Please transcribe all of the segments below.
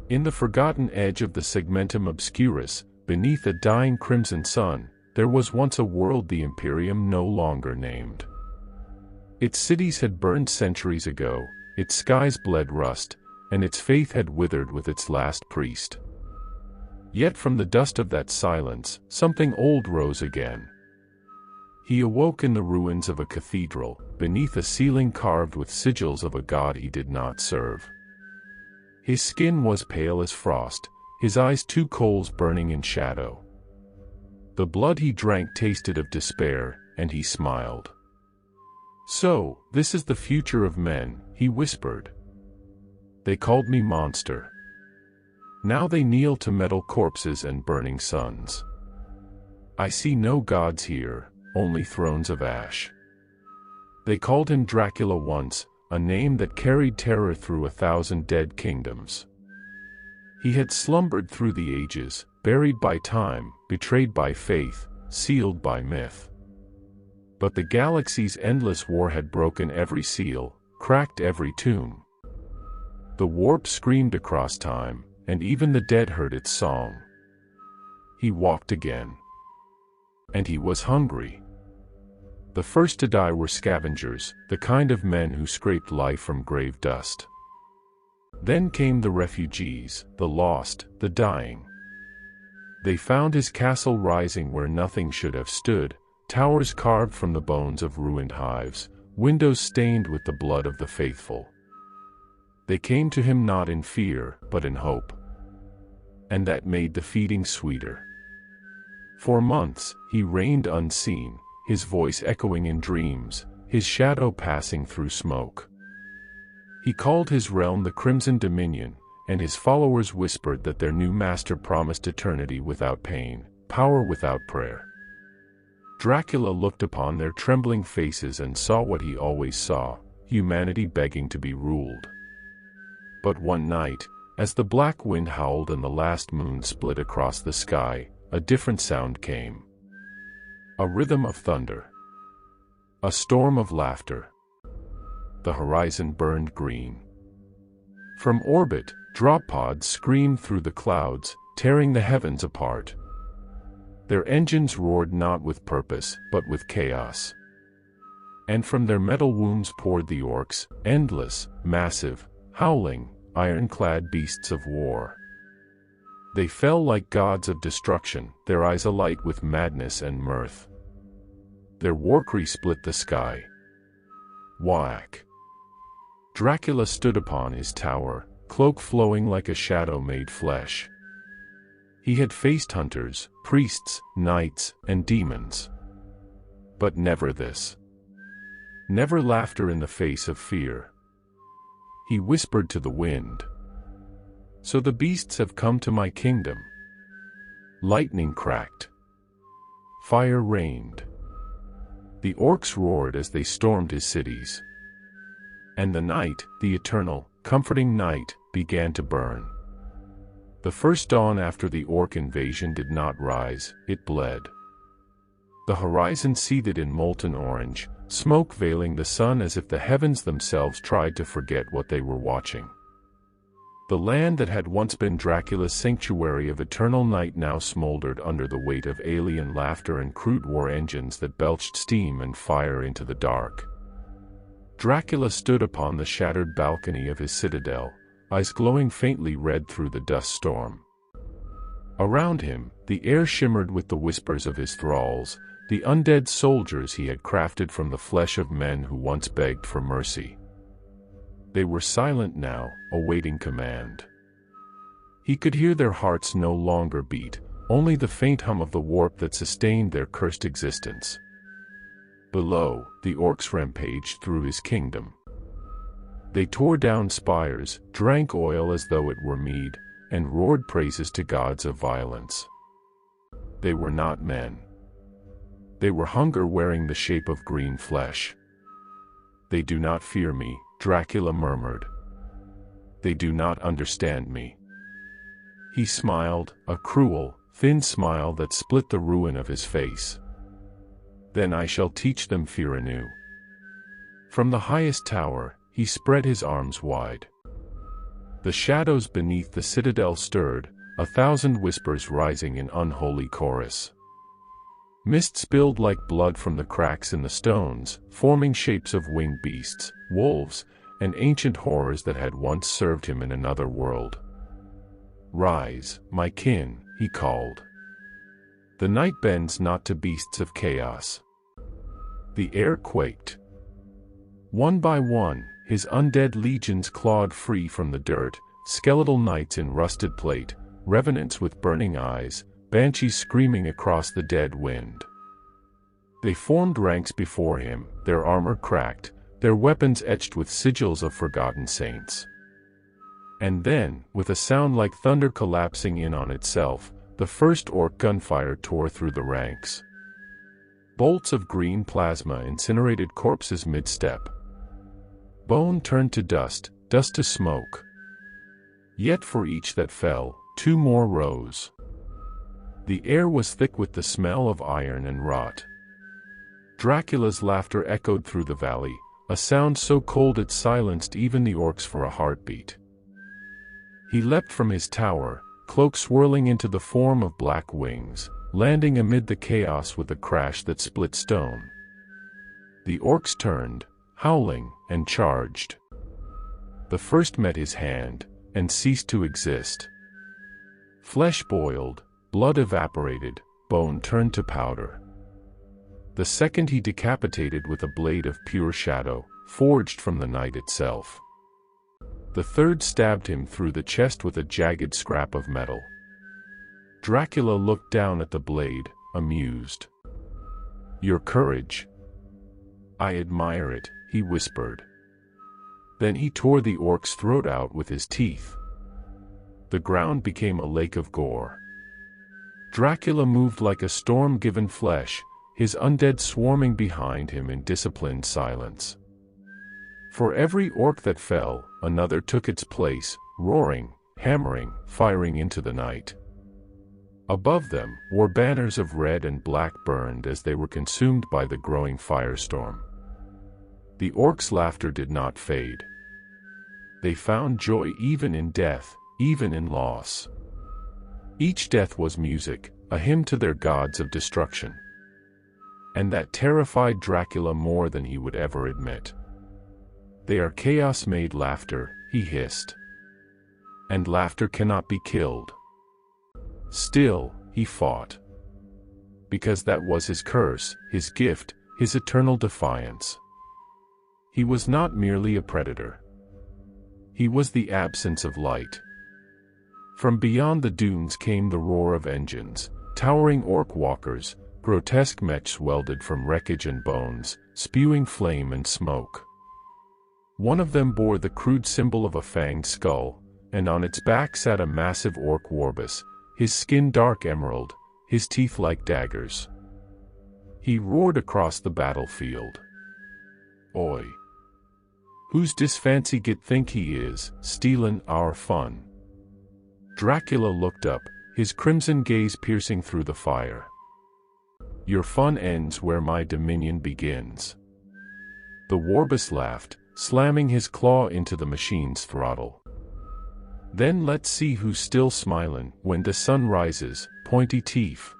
In the forgotten edge of the segmentum obscurus, beneath a dying crimson sun, there was once a world the Imperium no longer named. Its cities had burned centuries ago, its skies bled rust, and its faith had withered with its last priest. Yet from the dust of that silence, something old rose again. He awoke in the ruins of a cathedral, beneath a ceiling carved with sigils of a god he did not serve. His skin was pale as frost, his eyes two coals burning in shadow. The blood he drank tasted of despair, and he smiled. "So, this is the future of men," he whispered. "They called me monster. Now they kneel to metal corpses and burning suns. I see no gods here, only thrones of ash." They called him Dracula once, a name that carried terror through 1,000 dead kingdoms. He had slumbered through the ages, buried by time, betrayed by faith, sealed by myth. But the galaxy's endless war had broken every seal, cracked every tomb. The warp screamed across time, and even the dead heard its song. He walked again. And he was hungry. The first to die were scavengers, the kind of men who scraped life from grave dust. Then came the refugees, the lost, the dying. They found his castle rising where nothing should have stood, towers carved from the bones of ruined hives, windows stained with the blood of the faithful. They came to him not in fear, but in hope. And that made the feeding sweeter. For months, he reigned unseen, his voice echoing in dreams, his shadow passing through smoke. He called his realm the Crimson Dominion, and his followers whispered that their new master promised eternity without pain, power without prayer. Dracula looked upon their trembling faces and saw what he always saw, humanity begging to be ruled. But one night, as the black wind howled and the last moon split across the sky, a different sound came. A rhythm of thunder. A storm of laughter. The horizon burned green. From orbit, drop pods screamed through the clouds, tearing the heavens apart. Their engines roared not with purpose, but with chaos. And from their metal wombs poured the orcs, endless, massive, howling, ironclad beasts of war. They fell like gods of destruction, their eyes alight with madness and mirth. Their warcry split the sky. Whack! Dracula stood upon his tower, cloak flowing like a shadow made flesh. He had faced hunters, priests, knights, and demons. But never this. Never laughter in the face of fear. He whispered to the wind. "So the beasts have come to my kingdom." Lightning cracked. Fire rained. The orcs roared as they stormed his cities. And the night, the eternal, comforting night, began to burn. The first dawn after the orc invasion did not rise, it bled. The horizon seethed in molten orange, smoke veiling the sun as if the heavens themselves tried to forget what they were watching. The land that had once been Dracula's sanctuary of eternal night now smoldered under the weight of alien laughter and crude war engines that belched steam and fire into the dark. Dracula stood upon the shattered balcony of his citadel, eyes glowing faintly red through the dust storm. Around him, the air shimmered with the whispers of his thralls, the undead soldiers he had crafted from the flesh of men who once begged for mercy. They were silent now, awaiting command. He could hear their hearts no longer beat, only the faint hum of the warp that sustained their cursed existence. Below, the orcs rampaged through his kingdom. They tore down spires, drank oil as though it were mead, and roared praises to gods of violence. They were not men. They were hunger wearing the shape of green flesh. "They do not fear me," Dracula murmured. "They do not understand me." He smiled, a cruel, thin smile that split the ruin of his face. "Then I shall teach them fear anew." From the highest tower, he spread his arms wide. The shadows beneath the citadel stirred, 1,000 whispers rising in unholy chorus. Mist spilled like blood from the cracks in the stones, forming shapes of winged beasts, wolves, and ancient horrors that had once served him in another world. "Rise, my kin," he called. "The night bends not to beasts of chaos." The air quaked. One by one, his undead legions clawed free from the dirt, skeletal knights in rusted plate, revenants with burning eyes, banshees screaming across the dead wind. They formed ranks before him, their armor cracked, their weapons etched with sigils of forgotten saints. And then, with a sound like thunder collapsing in on itself, the first orc gunfire tore through the ranks. Bolts of green plasma incinerated corpses mid-step. Bone turned to dust, dust to smoke. Yet for each that fell, 2 more rose. The air was thick with the smell of iron and rot. Dracula's laughter echoed through the valley, a sound so cold it silenced even the orcs for a heartbeat. He leapt from his tower, cloak swirling into the form of black wings, landing amid the chaos with a crash that split stone. The orcs turned, howling, and charged. The first met his hand, and ceased to exist. Flesh boiled, blood evaporated, bone turned to powder. The second he decapitated with a blade of pure shadow, forged from the night itself. The third stabbed him through the chest with a jagged scrap of metal. Dracula looked down at the blade, amused. "Your courage. I admire it," he whispered. Then he tore the orc's throat out with his teeth. The ground became a lake of gore. Dracula moved like a storm-given flesh, his undead swarming behind him in disciplined silence. For every orc that fell, another took its place, roaring, hammering, firing into the night. Above them, war banners of red and black burned as they were consumed by the growing firestorm. The orcs' laughter did not fade. They found joy even in death, even in loss. Each death was music, a hymn to their gods of destruction. And that terrified Dracula more than he would ever admit. "They are chaos-made laughter," he hissed. "And laughter cannot be killed." Still, he fought. Because that was his curse, his gift, his eternal defiance. He was not merely a predator. He was the absence of light. From beyond the dunes came the roar of engines, towering orc walkers, grotesque mechs welded from wreckage and bones, spewing flame and smoke. One of them bore the crude symbol of a fanged skull, and on its back sat a massive orc warbus, his skin dark emerald, his teeth like daggers. He roared across the battlefield. "Oi! Who's dis fancy git think he is, stealin' our fun?" Dracula looked up, his crimson gaze piercing through the fire. "Your fun ends where my dominion begins." The warbus laughed, slamming his claw into the machine's throttle. "Then let's see who's still smilin' when the sun rises, pointy teeth."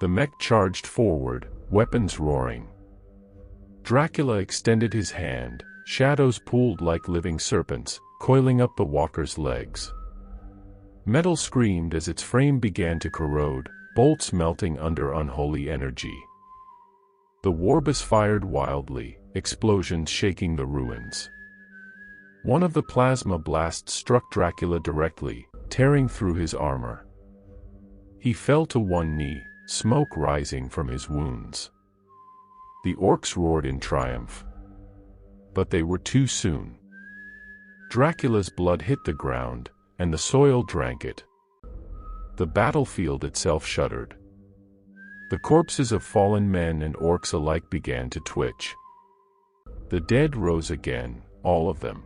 The mech charged forward, weapons roaring. Dracula extended his hand, shadows pooled like living serpents, coiling up the walker's legs. Metal screamed as its frame began to corrode, bolts melting under unholy energy. The warbus fired wildly, explosions shaking the ruins. One of the plasma blasts struck Dracula directly, tearing through his armor. He fell to one knee, smoke rising from his wounds. The orcs roared in triumph. But they were too soon. Dracula's blood hit the ground, and the soil drank it. The battlefield itself shuddered. The corpses of fallen men and orcs alike began to twitch. The dead rose again, all of them.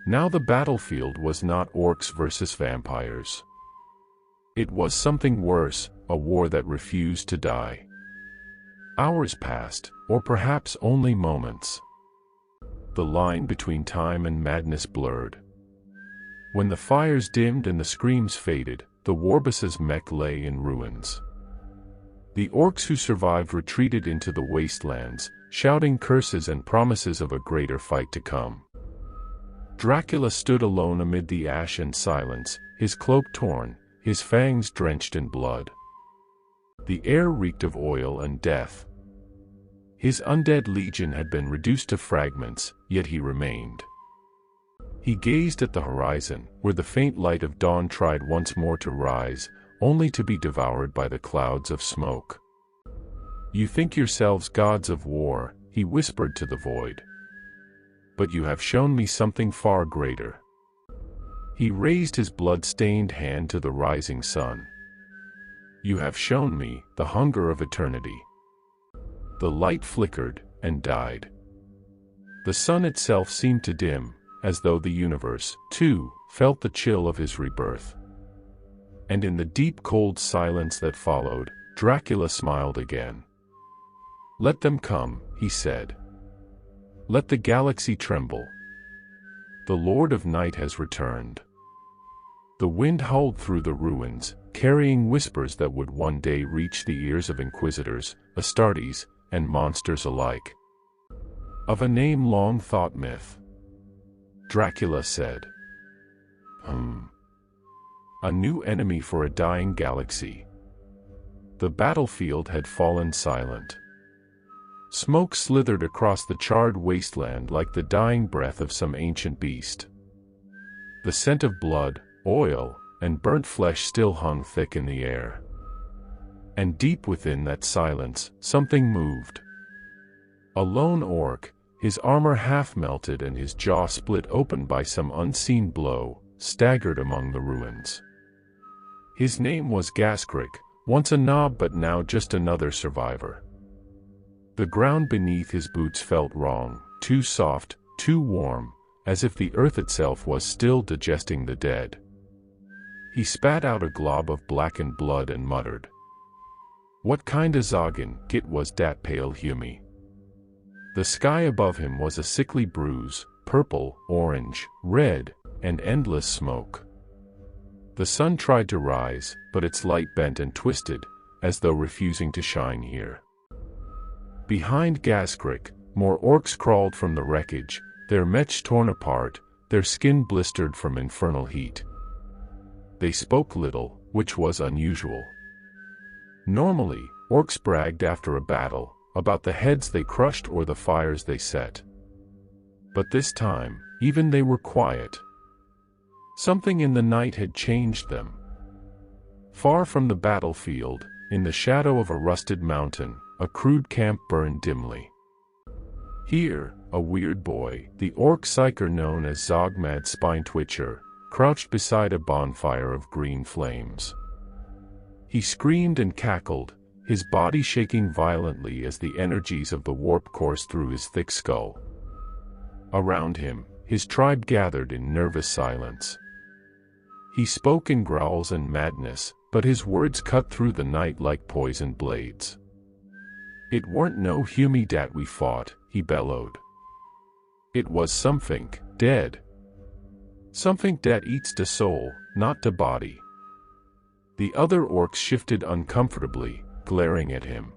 Now the battlefield was not orcs versus vampires. It was something worse, a war that refused to die. Hours passed, or perhaps only moments. The line between time and madness blurred. When the fires dimmed and the screams faded, the Warbus's mech lay in ruins. The orcs who survived retreated into the wastelands, shouting curses and promises of a greater fight to come. Dracula stood alone amid the ash and silence, his cloak torn, his fangs drenched in blood. The air reeked of oil and death. His undead legion had been reduced to fragments, yet he remained. He gazed at the horizon, where the faint light of dawn tried once more to rise, only to be devoured by the clouds of smoke. "You think yourselves gods of war," he whispered to the void. "But you have shown me something far greater." He raised his blood-stained hand to the rising sun. "You have shown me the hunger of eternity." The light flickered and died. The sun itself seemed to dim, as though the universe, too, felt the chill of his rebirth. And in the deep cold silence that followed, Dracula smiled again. "Let them come," he said. "Let the galaxy tremble. The Lord of Night has returned." The wind howled through the ruins, carrying whispers that would one day reach the ears of inquisitors, Astartes, and monsters alike. "Of a name long thought myth," Dracula said. A new enemy for a dying galaxy." The battlefield had fallen silent. Smoke slithered across the charred wasteland like the dying breath of some ancient beast. The scent of blood, oil, and burnt flesh still hung thick in the air. And deep within that silence, something moved. A lone orc, his armor half melted and his jaw split open by some unseen blow, staggered among the ruins. His name was Gaskrik, once a nob but now just another survivor. The ground beneath his boots felt wrong, too soft, too warm, as if the earth itself was still digesting the dead. He spat out a glob of blackened blood and muttered, "What kind of Zoggin git was dat pale Humy?" The sky above him was a sickly bruise, purple, orange, red, and endless smoke. The sun tried to rise, but its light bent and twisted, as though refusing to shine here. Behind Gaskrik, more orcs crawled from the wreckage, their mech torn apart, their skin blistered from infernal heat. They spoke little, which was unusual. Normally, orcs bragged after a battle, about the heads they crushed or the fires they set. But this time, even they were quiet. Something in the night had changed them. Far from the battlefield, in the shadow of a rusted mountain, a crude camp burned dimly. Here, a weird boy, the orc psyker known as Zogmad Spine-Twitcher, crouched beside a bonfire of green flames. He screamed and cackled, his body shaking violently as the energies of the warp coursed through his thick skull. Around him, his tribe gathered in nervous silence. He spoke in growls and madness, but his words cut through the night like poisoned blades. "It weren't no Humy dat we fought," he bellowed. "It was something dead. Something dat eats the soul, not the body." The other orcs shifted uncomfortably, glaring at him.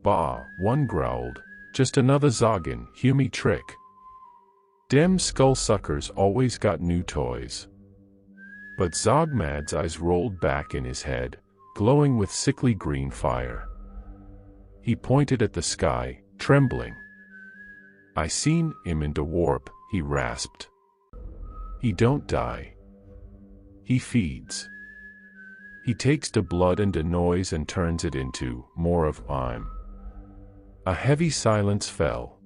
"Bah," one growled, "just another Zoggin Humy trick. Dem skull suckers always got new toys." But Zogmad's eyes rolled back in his head, glowing with sickly green fire. He pointed at the sky, trembling. "I seen him in the warp," he rasped. "He don't die. He feeds. He takes the blood and the noise and turns it into more of I'm." A heavy silence fell.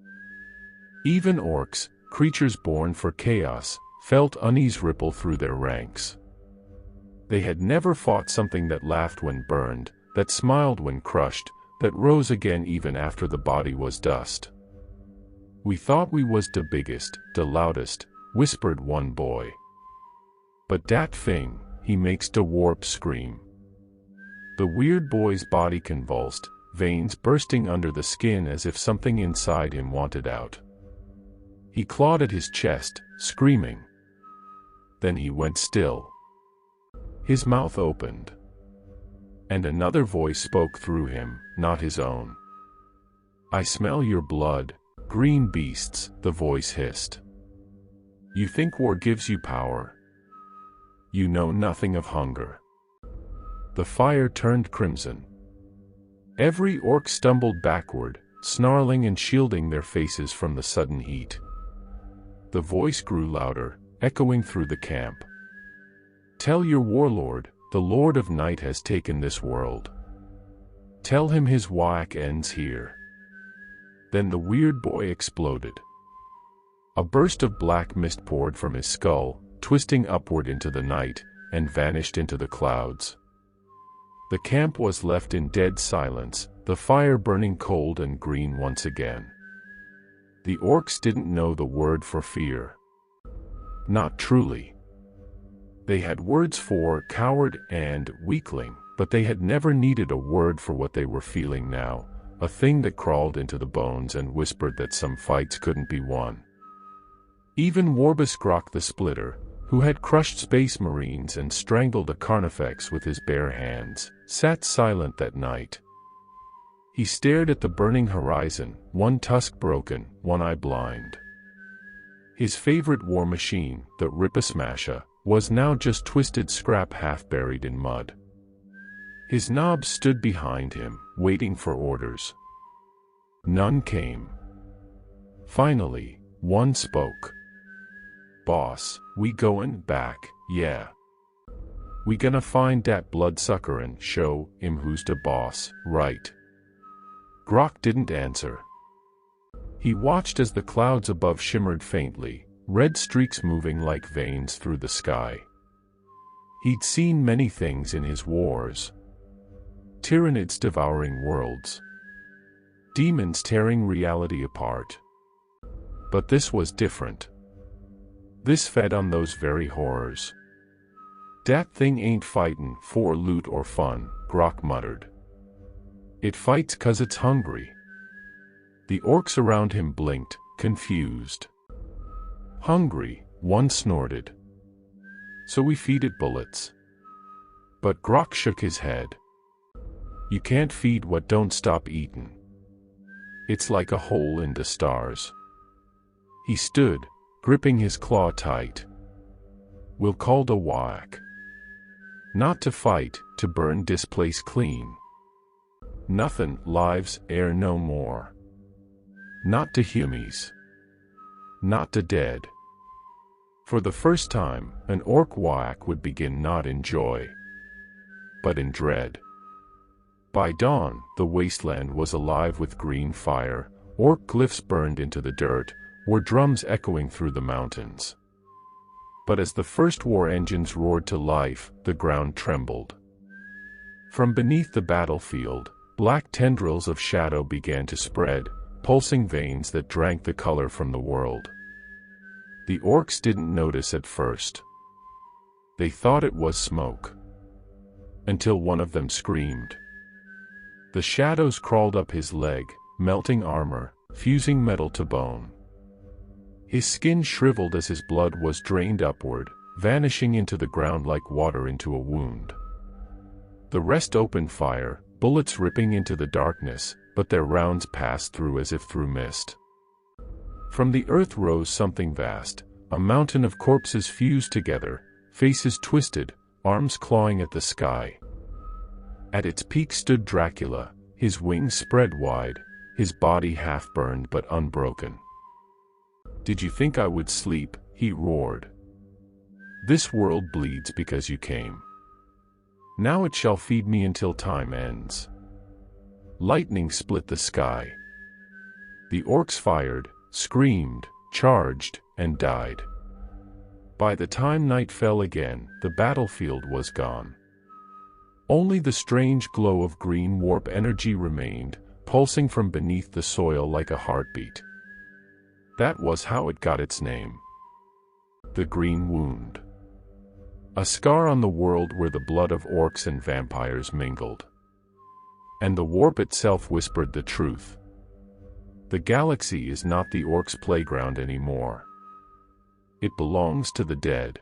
Even orcs, creatures born for chaos, felt unease ripple through their ranks. They had never fought something that laughed when burned, that smiled when crushed, that rose again even after the body was dust. "We thought we was the biggest, the loudest," whispered one boy. "But dat thing, he makes the warp scream." The weird boy's body convulsed, veins bursting under the skin as if something inside him wanted out. He clawed at his chest, screaming, Then he went still. His mouth opened. And another voice spoke through him, not his own. "I smell your blood, green beasts," the voice hissed. "You think war gives you power? You know nothing of hunger." The fire turned crimson. Every orc stumbled backward, snarling and shielding their faces from the sudden heat. The voice grew louder, echoing through the camp. "Tell your warlord, the Lord of Night has taken this world. Tell him his whack ends here." Then the weird boy exploded. A burst of black mist poured from his skull, twisting upward into the night, and vanished into the clouds. The camp was left in dead silence, the fire burning cold and green once again. The orcs didn't know the word for fear. Not truly. They had words for coward and weakling, but they had never needed a word for what they were feeling now, a thing that crawled into the bones and whispered that some fights couldn't be won. Even Warbus Grok the Splitter, who had crushed space marines and strangled a carnifex with his bare hands, sat silent that night. He stared at the burning horizon, one tusk broken, one eye blind. His favorite war machine, the Ripasmasha, was now just twisted scrap half buried in mud. His knobs stood behind him, waiting for orders. None came. Finally, one spoke. "Boss, we goin' back, yeah. We gonna find dat bloodsucker and show him who's the boss, right?" Grok didn't answer. He watched as the clouds above shimmered faintly, red streaks moving like veins through the sky. He'd seen many things in his wars. Tyranids devouring worlds. Demons tearing reality apart. But this was different. This fed on those very horrors. "Dat thing ain't fightin' for loot or fun," Grok muttered. "It fights 'cause it's hungry." The orcs around him blinked, confused. "Hungry," one snorted. "So we feed it bullets." But Grok shook his head. "You can't feed what don't stop eatin'. It's like a hole in the stars." He stood, gripping his claw tight. "We'll call the whack. Not to fight, to burn this place clean. Nothin' lives air no more. Not to humies. Not to dead." For the first time, an orc whack would begin not in joy, but in dread. By dawn, the wasteland was alive with green fire, orc glyphs burned into the dirt, were drums echoing through the mountains. But as the first war engines roared to life, the ground trembled. From beneath the battlefield, black tendrils of shadow began to spread, pulsing veins that drank the color from the world. The orcs didn't notice at first. They thought it was smoke. Until one of them screamed. The shadows crawled up his leg, melting armor, fusing metal to bone. His skin shriveled as his blood was drained upward, vanishing into the ground like water into a wound. The rest opened fire, bullets ripping into the darkness, but their rounds passed through as if through mist. From the earth rose something vast, a mountain of corpses fused together, faces twisted, arms clawing at the sky. At its peak stood Dracula, his wings spread wide, his body half burned but unbroken. "Did you think I would sleep?" he roared. "This world bleeds because you came. Now it shall feed me until time ends." Lightning split the sky. The orcs fired, screamed, charged, and died. By the time night fell again, the battlefield was gone. Only the strange glow of green warp energy remained, pulsing from beneath the soil like a heartbeat. That was how it got its name. The Green Wound. A scar on the world where the blood of orcs and vampires mingled. And the warp itself whispered the truth. The galaxy is not the orcs' playground anymore. It belongs to the dead.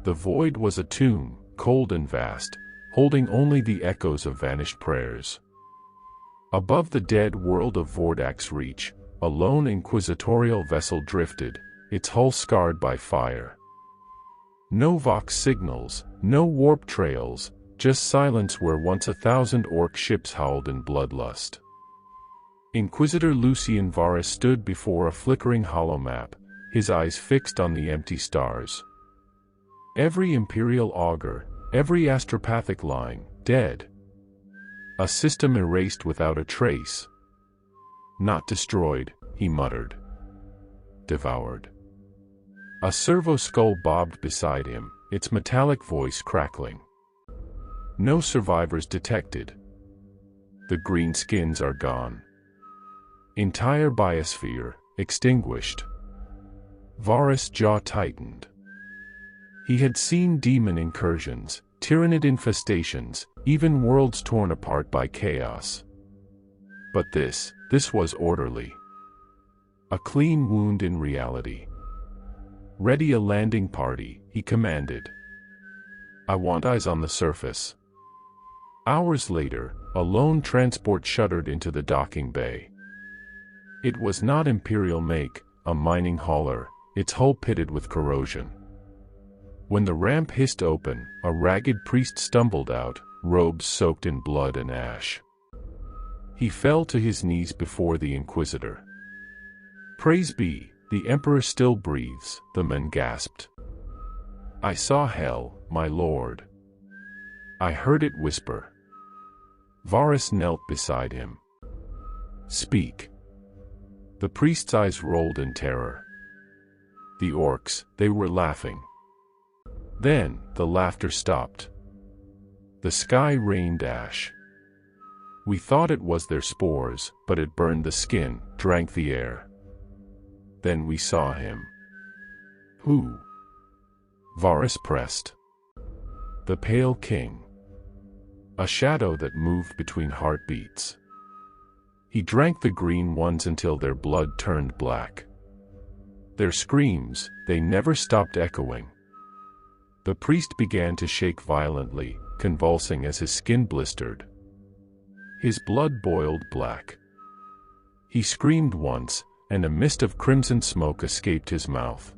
The void was a tomb, cold and vast, holding only the echoes of vanished prayers. Above the dead world of Vordak's reach, a lone inquisitorial vessel drifted, its hull scarred by fire. No Vox signals, no warp trails, just silence where once 1,000 orc ships howled in bloodlust. Inquisitor Lucian Varus stood before a flickering holomap, his eyes fixed on the empty stars. Every Imperial augur, every astropathic line, dead. A system erased without a trace. Not destroyed, he muttered. Devoured. A servo skull bobbed beside him, its metallic voice crackling. No survivors detected. The greenskins are gone. Entire biosphere, extinguished. Varus' jaw tightened. He had seen demon incursions, tyrannid infestations, even worlds torn apart by chaos. But this was orderly. A clean wound in reality. Ready a landing party, he commanded. I want eyes on the surface. Hours later, a lone transport shuddered into the docking bay. It was not Imperial make, a mining hauler, its hull pitted with corrosion. When the ramp hissed open, a ragged priest stumbled out, robes soaked in blood and ash. He fell to his knees before the Inquisitor. Praise be, the Emperor still breathes, the men gasped. I saw hell, my lord. I heard it whisper. Varus knelt beside him. Speak. The priest's eyes rolled in terror. The orcs, they were laughing. Then, the laughter stopped. The sky rained ash. We thought it was their spores, but it burned the skin, drank the air. Then we saw him. Who? Varus pressed. The Pale King. A shadow that moved between heartbeats. He drank the green ones until their blood turned black. Their screams, they never stopped echoing. The priest began to shake violently, convulsing as his skin blistered. His blood boiled black. He screamed once, and a mist of crimson smoke escaped his mouth.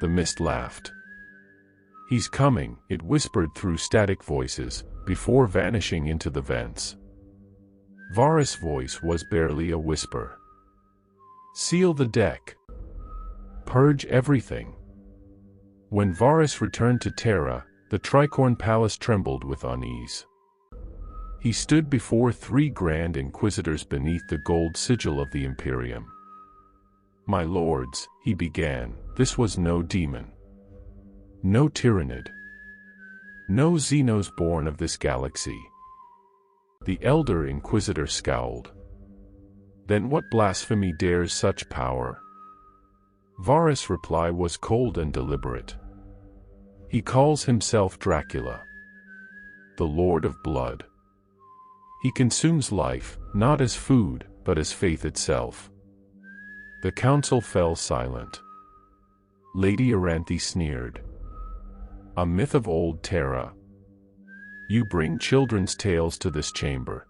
The mist laughed. He's coming, it whispered through static voices, before vanishing into the vents. Varus' voice was barely a whisper. Seal the deck. Purge everything. When Varus returned to Terra, the Tricorn Palace trembled with unease. He stood before 3 Grand Inquisitors beneath the gold sigil of the Imperium. My lords, he began, this was no demon. No tyrannid. No Xenos born of this galaxy. The elder Inquisitor scowled. Then what blasphemy dares such power? Varus' reply was cold and deliberate. He calls himself Dracula, the Lord of Blood. He consumes life, not as food, but as faith itself. The council fell silent. Lady Aranthe sneered. A myth of old Terra. You bring children's tales to this chamber.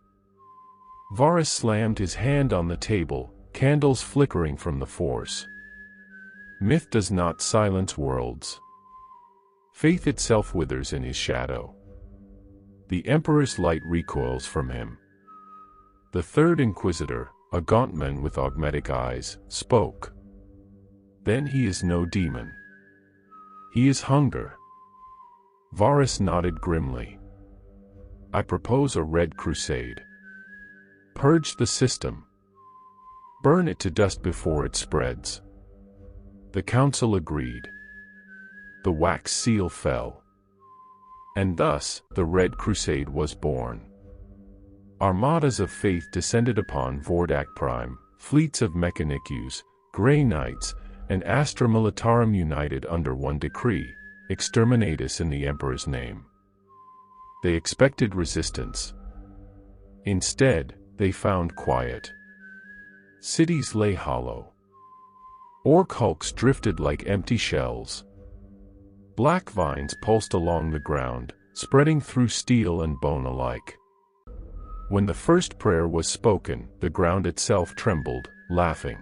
Varus slammed his hand on the table, candles flickering from the force. Myth does not silence worlds. Faith itself withers in his shadow. The Emperor's light recoils from him. The 3rd Inquisitor, a gaunt man with augmetic eyes, spoke. Then he is no demon. He is hunger. Varus nodded grimly. I propose a red crusade. Purge the system. Burn it to dust before it spreads. The council agreed. The wax seal fell. And thus, the Red Crusade was born. Armadas of faith descended upon Vordak Prime, fleets of Mechanicus, Grey Knights, and Astra Militarum united under one decree, exterminatus in the Emperor's name. They expected resistance. Instead, they found quiet. Cities lay hollow. Orc hulks drifted like empty shells. Black vines pulsed along the ground, spreading through steel and bone alike. When the first prayer was spoken, the ground itself trembled, laughing.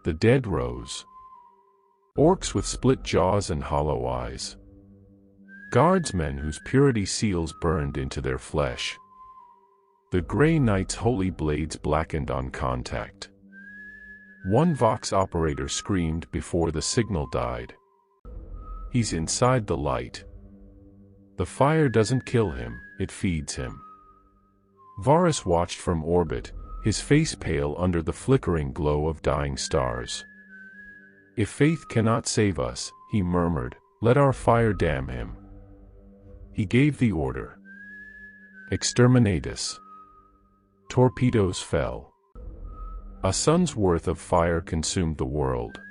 The dead rose. Orcs with split jaws and hollow eyes. Guardsmen whose purity seals burned into their flesh. The Grey Knight's holy blades blackened on contact. One Vox operator screamed before the signal died. He's inside the light. The fire doesn't kill him, it feeds him. Varus watched from orbit, his face pale under the flickering glow of dying stars. If faith cannot save us, he murmured, let our fire damn him. He gave the order. Exterminatus. Torpedoes fell. A sun's worth of fire consumed the world.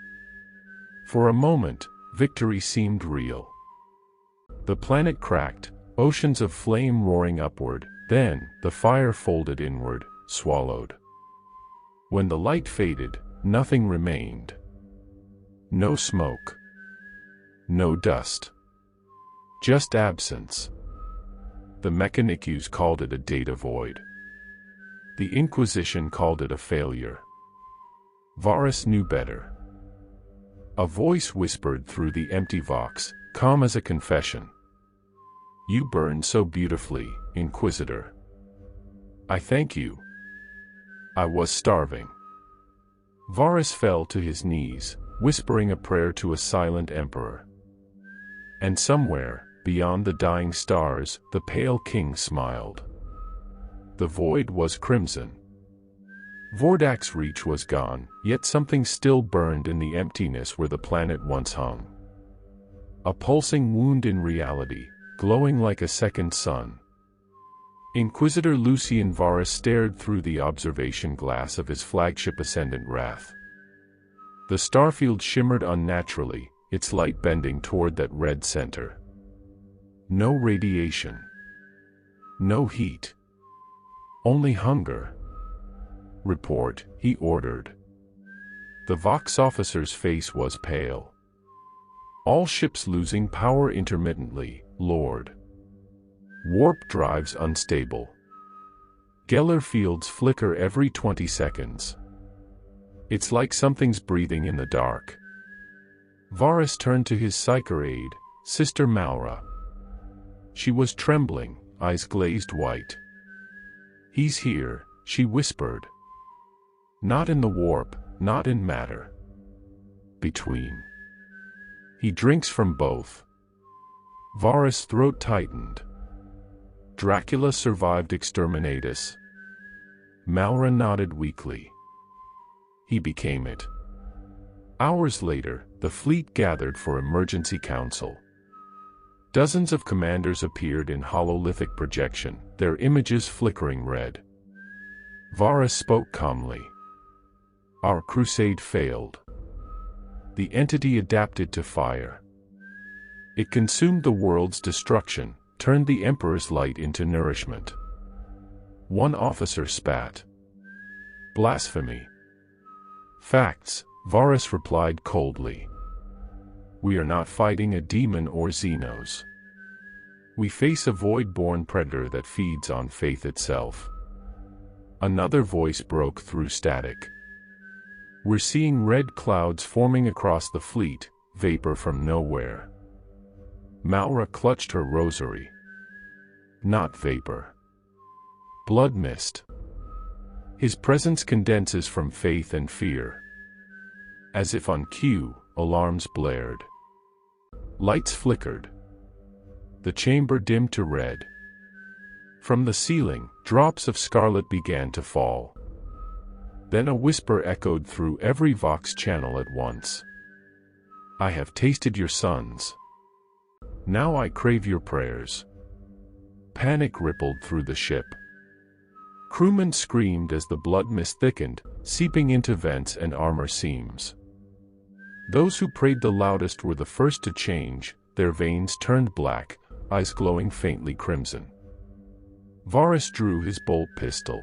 For a moment, victory seemed real. The planet cracked, oceans of flame roaring upward, then, the fire folded inward, swallowed. When the light faded, nothing remained. No smoke. No dust. Just absence. The Mechanicus called it a data void. The Inquisition called it a failure. Varus knew better. A voice whispered through the empty Vox, calm as a confession. You burned so beautifully, Inquisitor. I thank you. I was starving. Varus fell to his knees, whispering a prayer to a silent emperor. And somewhere, beyond the dying stars, the pale king smiled. The void was crimson. Vordak's reach was gone, yet something still burned in the emptiness where the planet once hung. A pulsing wound in reality, glowing like a second sun. Inquisitor Lucian Varus stared through the observation glass of his flagship Ascendant Wrath. The starfield shimmered unnaturally, its light bending toward that red center. No radiation. No heat. Only hunger. Report, he ordered. The Vox officer's face was pale. All ships losing power intermittently, Lord. Warp drives unstable. Geller fields flicker every 20 seconds. It's like something's breathing in the dark. Varus turned to his psyker aide, Sister Maura. She was trembling, eyes glazed white. He's here, she whispered. Not in the warp, not in matter. Between. He drinks from both. Varus' throat tightened. Dracula survived exterminatus. Maura nodded weakly. He became it. Hours later, the fleet gathered for emergency council. Dozens of commanders appeared in hololithic projection, their images flickering red. Varus spoke calmly. Our crusade failed. The entity adapted to fire. It consumed the world's destruction, turned the Emperor's light into nourishment. One officer spat. Blasphemy. Facts, Varus replied coldly. We are not fighting a demon or Xenos. We face a void-born predator that feeds on faith itself. Another voice broke through static. We're seeing red clouds forming across the fleet, vapor from nowhere. Maura clutched her rosary. Not vapor. Blood mist. His presence condenses from faith and fear. As if on cue, alarms blared. Lights flickered. The chamber dimmed to red. From the ceiling, drops of scarlet began to fall. Then a whisper echoed through every Vox channel at once. I have tasted your sons. Now I crave your prayers. Panic rippled through the ship. Crewmen screamed as the blood mist thickened, seeping into vents and armor seams. Those who prayed the loudest were the first to change, their veins turned black, eyes glowing faintly crimson. Varus drew his bolt pistol.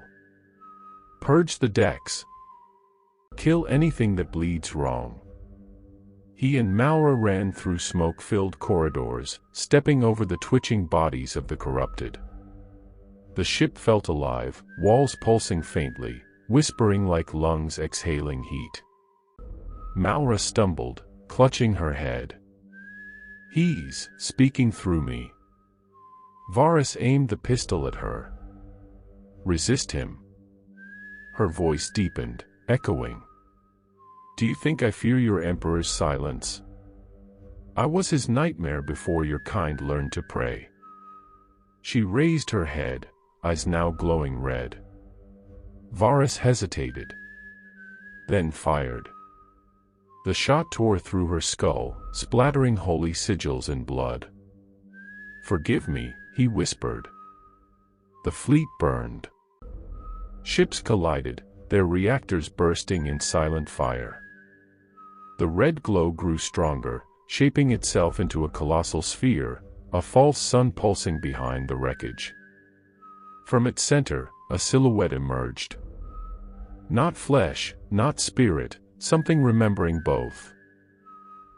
Purge the decks. Kill anything that bleeds wrong. He and Maura ran through smoke-filled corridors, stepping over the twitching bodies of the corrupted. The ship felt alive, walls pulsing faintly, whispering like lungs exhaling heat. Maura stumbled, clutching her head. "He's speaking through me." Varus aimed the pistol at her. "Resist him." Her voice deepened, echoing. "Do you think I fear your emperor's silence? I was his nightmare before your kind learned to pray." She raised her head, eyes now glowing red. Varus hesitated, then fired. The shot tore through her skull, splattering holy sigils in blood. "Forgive me," he whispered. The fleet burned. Ships collided, their reactors bursting in silent fire. The red glow grew stronger, shaping itself into a colossal sphere, a false sun pulsing behind the wreckage. From its center, a silhouette emerged. Not flesh, not spirit, something remembering both.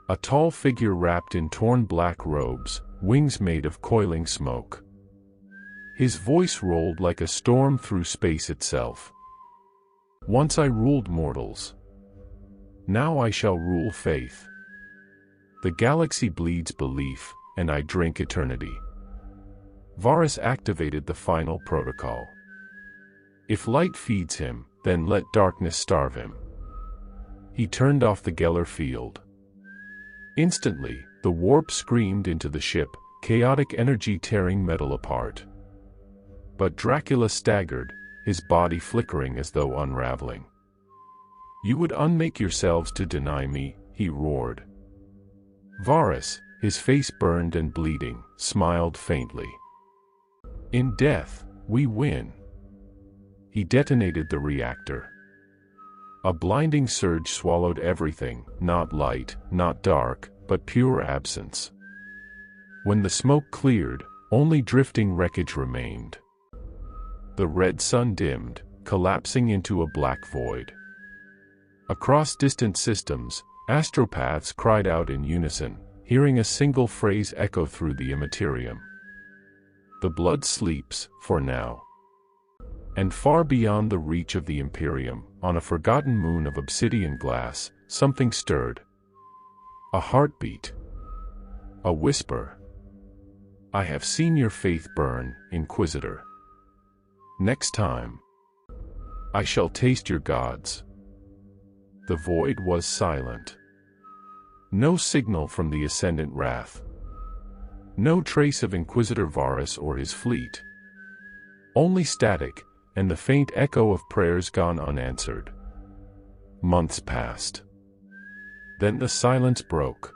A tall figure wrapped in torn black robes, wings made of coiling smoke. His voice rolled like a storm through space itself. "Once I ruled mortals. Now I shall rule faith. The galaxy bleeds belief, and I drink eternity." Varus activated the final protocol. If light feeds him, then let darkness starve him. He turned off the Geller field. Instantly, the warp screamed into the ship, chaotic energy tearing metal apart. But Dracula staggered, his body flickering as though unraveling. "You would unmake yourselves to deny me," he roared. Varus, his face burned and bleeding, smiled faintly. "In death, we win." He detonated the reactor. A blinding surge swallowed everything, not light, not dark, but pure absence. When the smoke cleared, only drifting wreckage remained. The red sun dimmed, collapsing into a black void. Across distant systems, astropaths cried out in unison, hearing a single phrase echo through the Imperium. "The blood sleeps, for now." And far beyond the reach of the Imperium, on a forgotten moon of obsidian glass, something stirred. A heartbeat. A whisper. "I have seen your faith burn, Inquisitor. Next time, I shall taste your gods." The void was silent. No signal from the Ascendant Wrath. No trace of Inquisitor Varus or his fleet. Only static, and the faint echo of prayers gone unanswered. Months passed. Then the silence broke.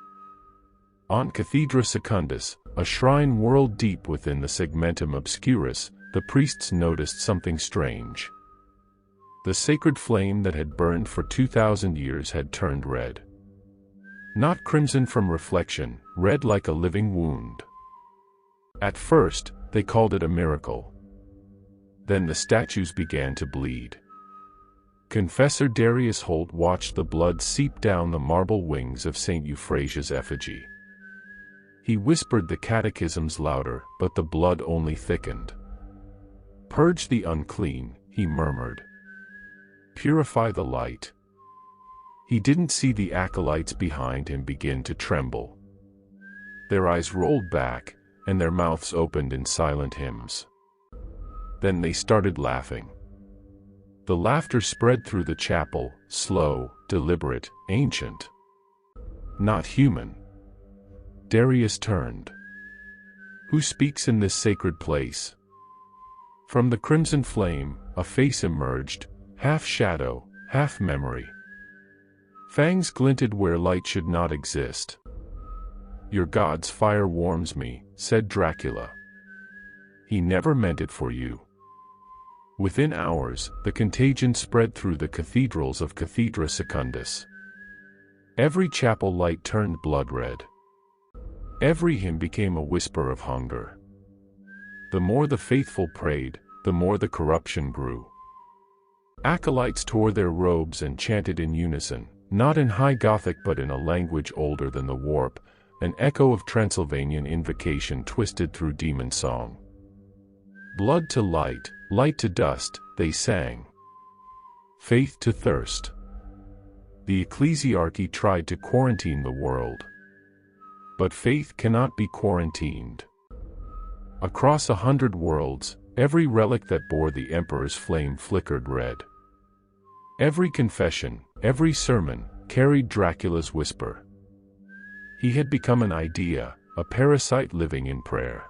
On Cathedra Secundus, a shrine whirled deep within the Segmentum Obscurus, the priests noticed something strange. The sacred flame that had burned for 2,000 years had turned red. Not crimson from reflection, red like a living wound. At first, they called it a miracle. Then the statues began to bleed. Confessor Darius Holt watched the blood seep down the marble wings of St. Euphrasia's effigy. He whispered the catechisms louder, but the blood only thickened. "Purge the unclean," he murmured. "Purify the light." He didn't see the acolytes behind him begin to tremble. Their eyes rolled back, and their mouths opened in silent hymns. Then they started laughing. The laughter spread through the chapel, slow, deliberate, ancient. Not human. Darius turned. "Who speaks in this sacred place?" From the crimson flame, a face emerged, half shadow, half memory. Fangs glinted where light should not exist. "Your god's fire warms me," said Dracula. "He never meant it for you." Within hours, the contagion spread through the cathedrals of Cathedra Secundus. Every chapel light turned blood red. Every hymn became a whisper of hunger. The more the faithful prayed, the more the corruption grew. Acolytes tore their robes and chanted in unison, not in High Gothic but in a language older than the warp, an echo of Transylvanian invocation twisted through demon song. Blood to light, light to dust, they sang. Faith to thirst. The ecclesiarchy tried to quarantine the world. But faith cannot be quarantined. Across 100 worlds, every relic that bore the emperor's flame flickered red. Every confession, every sermon, carried Dracula's whisper. He had become an idea, a parasite living in prayer.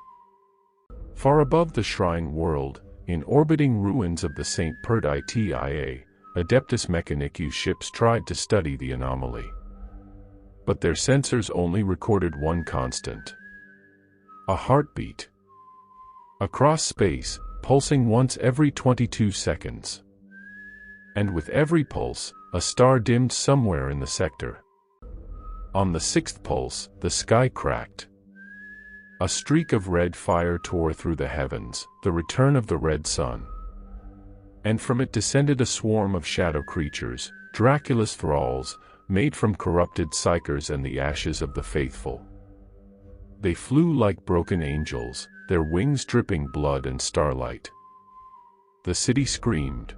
Far above the shrine world, in orbiting ruins of the St. Perditia, Adeptus Mechanicus ships tried to study the anomaly. But their sensors only recorded one constant. A heartbeat. Across space, pulsing once every 22 seconds. And with every pulse, a star dimmed somewhere in the sector. On the sixth pulse, the sky cracked. A streak of red fire tore through the heavens, the return of the red sun. And from it descended a swarm of shadow creatures, Dracula's thralls, made from corrupted psychers and the ashes of the faithful. They flew like broken angels, their wings dripping blood and starlight. The city screamed.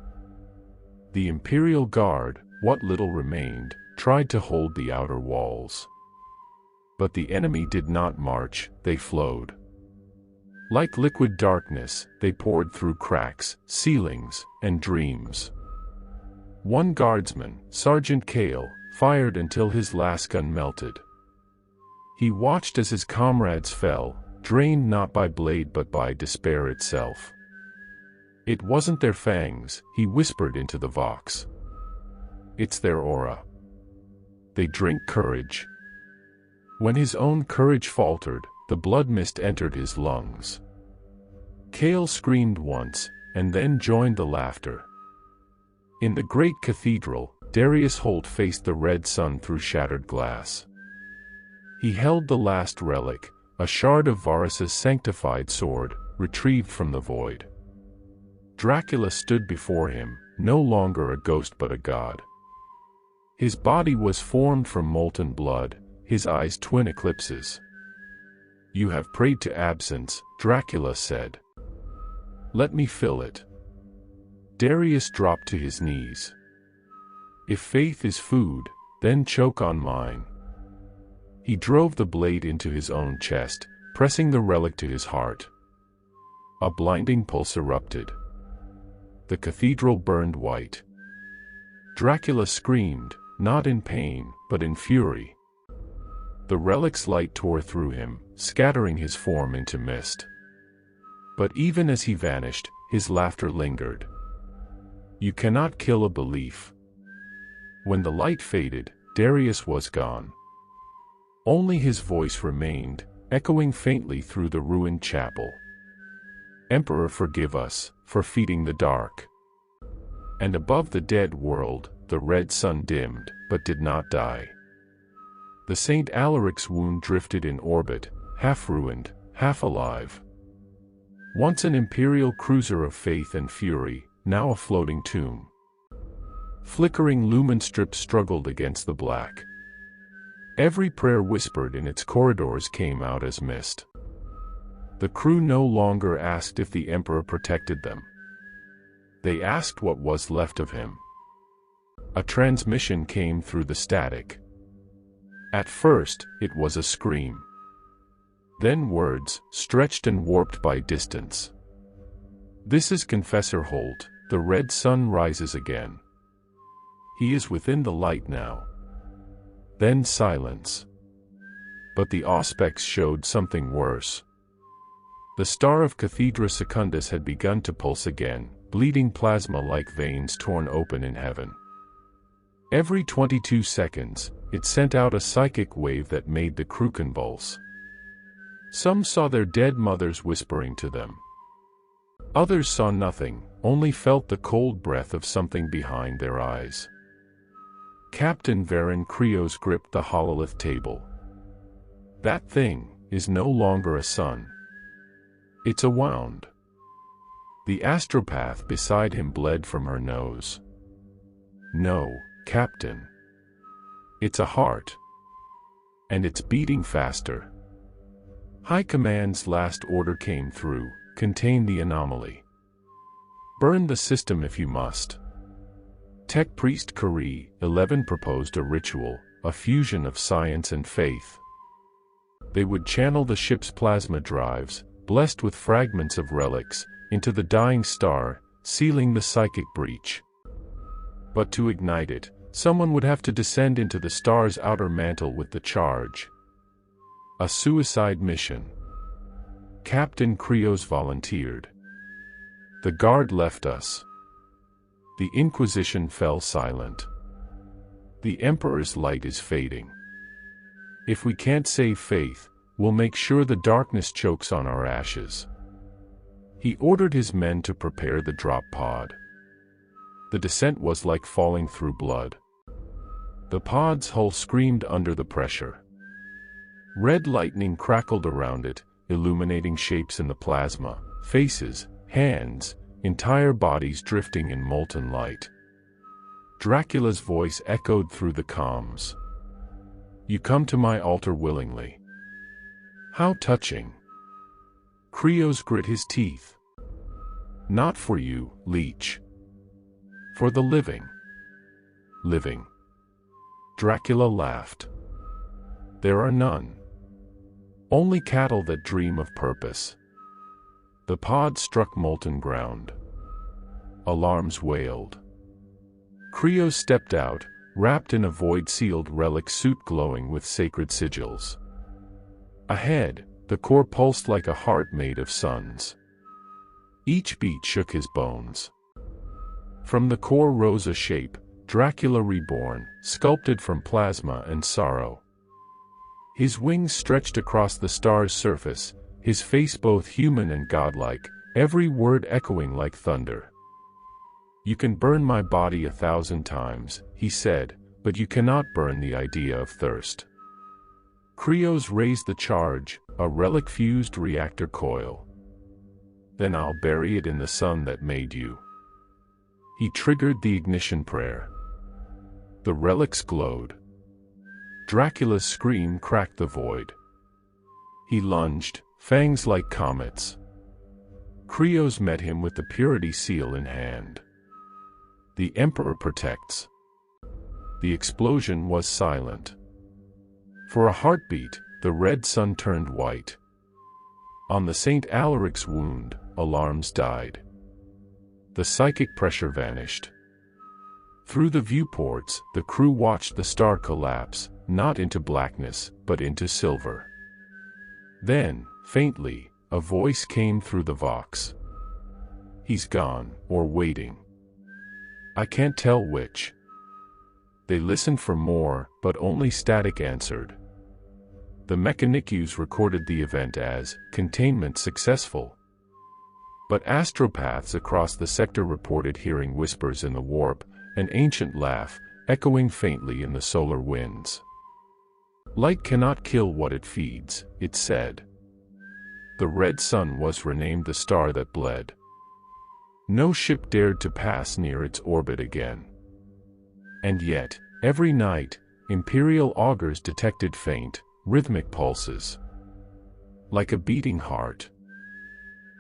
The Imperial Guard, what little remained, tried to hold the outer walls. But the enemy did not march, they flowed. Like liquid darkness, they poured through cracks, ceilings, and dreams. One guardsman, Sergeant Kale, fired until his last gun melted. He watched as his comrades fell, drained not by blade but by despair itself. It wasn't their fangs, he whispered into the vox. It's their aura. They drink courage. When his own courage faltered, the blood mist entered his lungs. Kale screamed once, and then joined the laughter. In the great cathedral, Darius Holt faced the red sun through shattered glass. He held the last relic, a shard of Varus's sanctified sword, retrieved from the void. Dracula stood before him, no longer a ghost but a god. His body was formed from molten blood, his eyes twin eclipses. You have prayed to absence, Dracula said. Let me fill it. Darius dropped to his knees. If faith is food, then choke on mine. He drove the blade into his own chest, pressing the relic to his heart. A blinding pulse erupted. The cathedral burned white. Dracula screamed, not in pain, but in fury. The relic's light tore through him, scattering his form into mist. But even as he vanished, his laughter lingered. You cannot kill a belief. When the light faded, Darius was gone. Only his voice remained, echoing faintly through the ruined chapel. Emperor, forgive us, for feeding the dark. And above the dead world, the red sun dimmed, but did not die. The St. Alaric's wound drifted in orbit, half ruined, half alive. Once an imperial cruiser of faith and fury, now a floating tomb. Flickering lumen strips struggled against the black. Every prayer whispered in its corridors came out as mist. The crew no longer asked if the Emperor protected them. They asked what was left of him. A transmission came through the static. At first, it was a scream. Then words, stretched and warped by distance. This is Confessor Holt, the red sun rises again. He is within the light now. Then silence. But the auspex showed something worse. The star of Cathedra Secundus had begun to pulse again, bleeding plasma like veins torn open in heaven. Every 22 seconds, it sent out a psychic wave that made the crew convulse. Some saw their dead mothers whispering to them. Others saw nothing, only felt the cold breath of something behind their eyes. Captain Varen Krios gripped the hololith table. That thing is no longer a sun. It's a wound. The astropath beside him bled from her nose. No, Captain. It's a heart. And it's beating faster. High Command's last order came through: contain the anomaly. Burn the system if you must. Tech Priest Kari 11 proposed a ritual, a fusion of science and faith. They would channel the ship's plasma drives, blessed with fragments of relics, into the dying star, sealing the psychic breach. But to ignite it, someone would have to descend into the star's outer mantle with the charge. A suicide mission. Captain Krios volunteered. The guard left us. The Inquisition fell silent. The Emperor's light is fading. If we can't save faith, we'll make sure the darkness chokes on our ashes. He ordered his men to prepare the drop pod. The descent was like falling through blood. The pod's hull screamed under the pressure. Red lightning crackled around it, illuminating shapes in the plasma, faces, hands, entire bodies drifting in molten light. Dracula's voice echoed through the comms. You come to my altar willingly. How touching. Krios grit his teeth. Not for you, leech. For the living. Living. Dracula laughed. There are none. Only cattle that dream of purpose. The pod struck molten ground. Alarms wailed. Krios stepped out, wrapped in a void-sealed relic suit glowing with sacred sigils. Ahead, the core pulsed like a heart made of suns. Each beat shook his bones. From the core rose a shape, Dracula reborn, sculpted from plasma and sorrow. His wings stretched across the star's surface, his face both human and godlike, every word echoing like thunder. You can burn my body 1,000 times, he said, but you cannot burn the idea of thirst. Krios raised the charge, a relic-fused reactor coil. Then I'll bury it in the sun that made you. He triggered the ignition prayer. The relics glowed. Dracula's scream cracked the void. He lunged, fangs like comets. Krios met him with the purity seal in hand. The Emperor protects. The explosion was silent. For a heartbeat, the red sun turned white. On the St. Alaric's wound, alarms died. The psychic pressure vanished. Through the viewports, the crew watched the star collapse, not into blackness, but into silver. Then, faintly, a voice came through the vox. He's gone, or waiting. I can't tell which. They listened for more, but only static answered. The Mechanicus recorded the event as containment successful. But astropaths across the sector reported hearing whispers in the warp, an ancient laugh, echoing faintly in the solar winds. Light cannot kill what it feeds, it said. The red sun was renamed the star that bled. No ship dared to pass near its orbit again. And yet, every night, Imperial augurs detected faint, rhythmic pulses. Like a beating heart.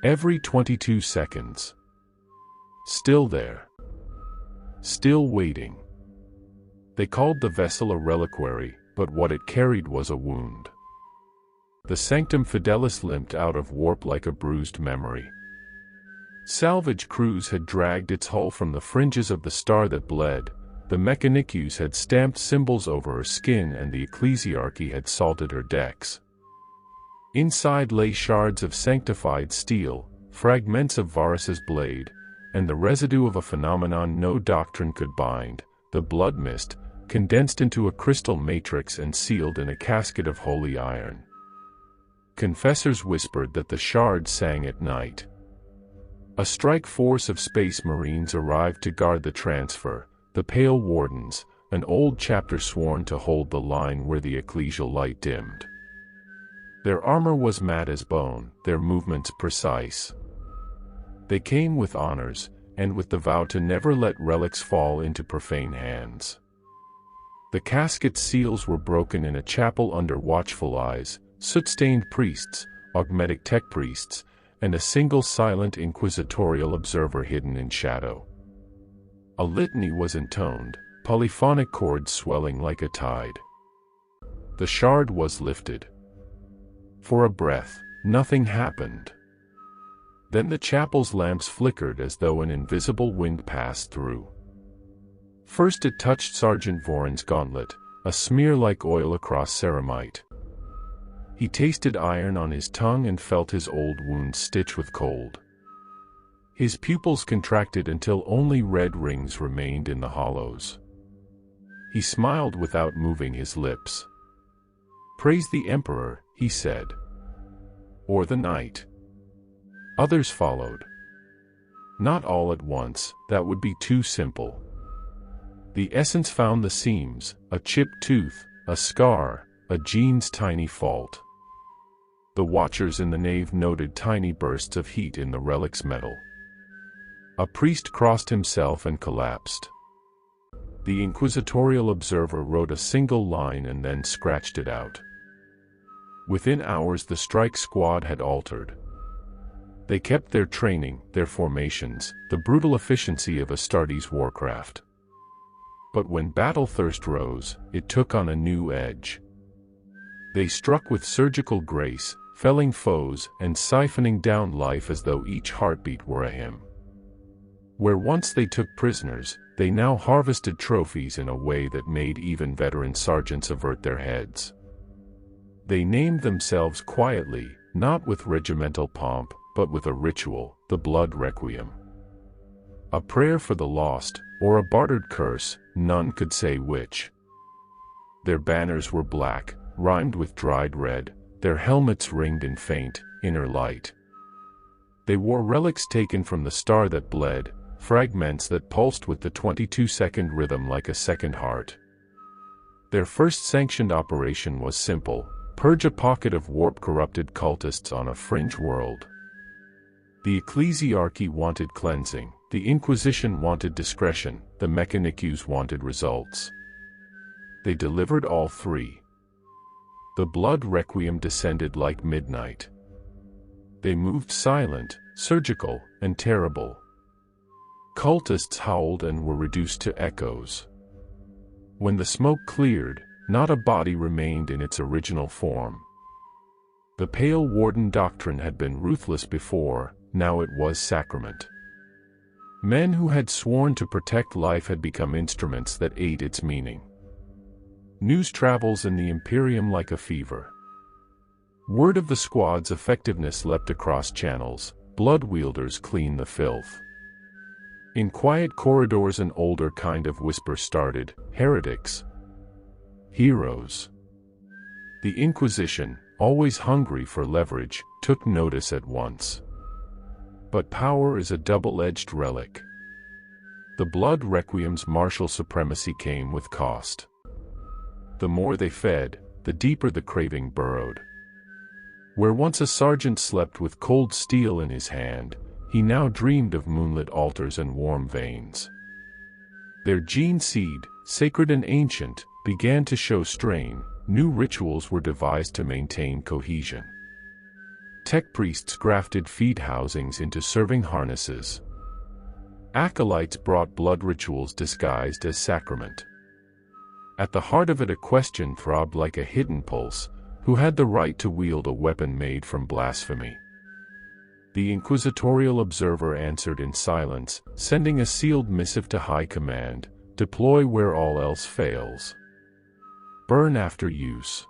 Every 22 seconds. Still there. Still waiting. They called the vessel a reliquary, but what it carried was a wound. The Sanctum Fidelis limped out of warp like a bruised memory. Salvage crews had dragged its hull from the fringes of the star that bled, the Mechanicus had stamped symbols over her skin, and the Ecclesiarchy had salted her decks. Inside lay shards of sanctified steel, fragments of Varus's blade, and the residue of a phenomenon no doctrine could bind, the blood mist, condensed into a crystal matrix and sealed in a casket of holy iron. Confessors whispered that the shards sang at night. A strike force of space marines arrived to guard the transfer, the Pale Wardens, an old chapter sworn to hold the line where the ecclesial light dimmed. Their armor was matte as bone, their movements precise. They came with honors, and with the vow to never let relics fall into profane hands. The casket seals were broken in a chapel under watchful eyes, soot-stained priests, augmetic tech priests, and a single silent inquisitorial observer hidden in shadow. A litany was intoned, polyphonic chords swelling like a tide. The shard was lifted. For a breath, nothing happened. Then the chapel's lamps flickered as though an invisible wind passed through. First it touched Sergeant Voron's gauntlet, a smear like oil across ceramite. He tasted iron on his tongue and felt his old wounds stitch with cold. His pupils contracted until only red rings remained in the hollows. He smiled without moving his lips. "Praise the Emperor," he said. "Or the Knight." Others followed. Not all at once, that would be too simple. The essence found the seams, a chipped tooth, a scar, a gene's tiny fault. The watchers in the nave noted tiny bursts of heat in the relic's metal. A priest crossed himself and collapsed. The inquisitorial observer wrote a single line and then scratched it out. Within hours the strike squad had altered. They kept their training, their formations, the brutal efficiency of Astartes' warcraft. But when battle thirst rose, it took on a new edge. They struck with surgical grace, felling foes and siphoning down life as though each heartbeat were a hymn. Where once they took prisoners, they now harvested trophies in a way that made even veteran sergeants avert their heads. They named themselves quietly, not with regimental pomp, but with a ritual, the blood requiem. A prayer for the lost, or a bartered curse, none could say which. Their banners were black, rimed with dried red, their helmets ringed in faint, inner light. They wore relics taken from the star that bled, fragments that pulsed with the 22-second rhythm like a second heart. Their first sanctioned operation was simple: purge a pocket of warp-corrupted cultists on a fringe world. The ecclesiarchy wanted cleansing, the Inquisition wanted discretion, the mechanicus wanted results. They delivered all three. The blood requiem descended like midnight. They moved silent, surgical, and terrible. Cultists howled and were reduced to echoes. When the smoke cleared, not a body remained in its original form. The Pale Warden doctrine had been ruthless before, now it was sacrament. Men who had sworn to protect life had become instruments that ate its meaning. News travels in the Imperium like a fever. Word of the squad's effectiveness leapt across channels, blood wielders clean the filth. In quiet corridors an older kind of whisper started: heretics. Heroes. The Inquisition, always hungry for leverage, took notice at once. But power is a double-edged relic. The blood requiem's martial supremacy came with cost. The more they fed, the deeper the craving burrowed. Where once a sergeant slept with cold steel in his hand, he now dreamed of moonlit altars and warm veins. Their gene seed, sacred and ancient, began to show strain. New rituals were devised to maintain cohesion. Tech priests grafted feed housings into serving harnesses. Acolytes brought blood rituals disguised as sacrament. At the heart of it a question throbbed like a hidden pulse: who had the right to wield a weapon made from blasphemy? The inquisitorial observer answered in silence, sending a sealed missive to High Command: deploy where all else fails. Burn after use.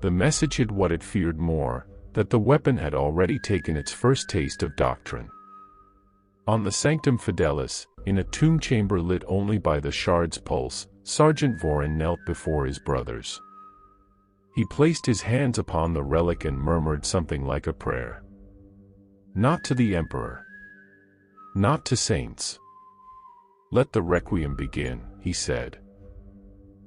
The message hid what it feared more: that the weapon had already taken its first taste of doctrine. On the Sanctum Fidelis, in a tomb chamber lit only by the shard's pulse, Sergeant Voron knelt before his brothers. He placed his hands upon the relic and murmured something like a prayer. Not to the Emperor. Not to saints. Let the requiem begin, he said.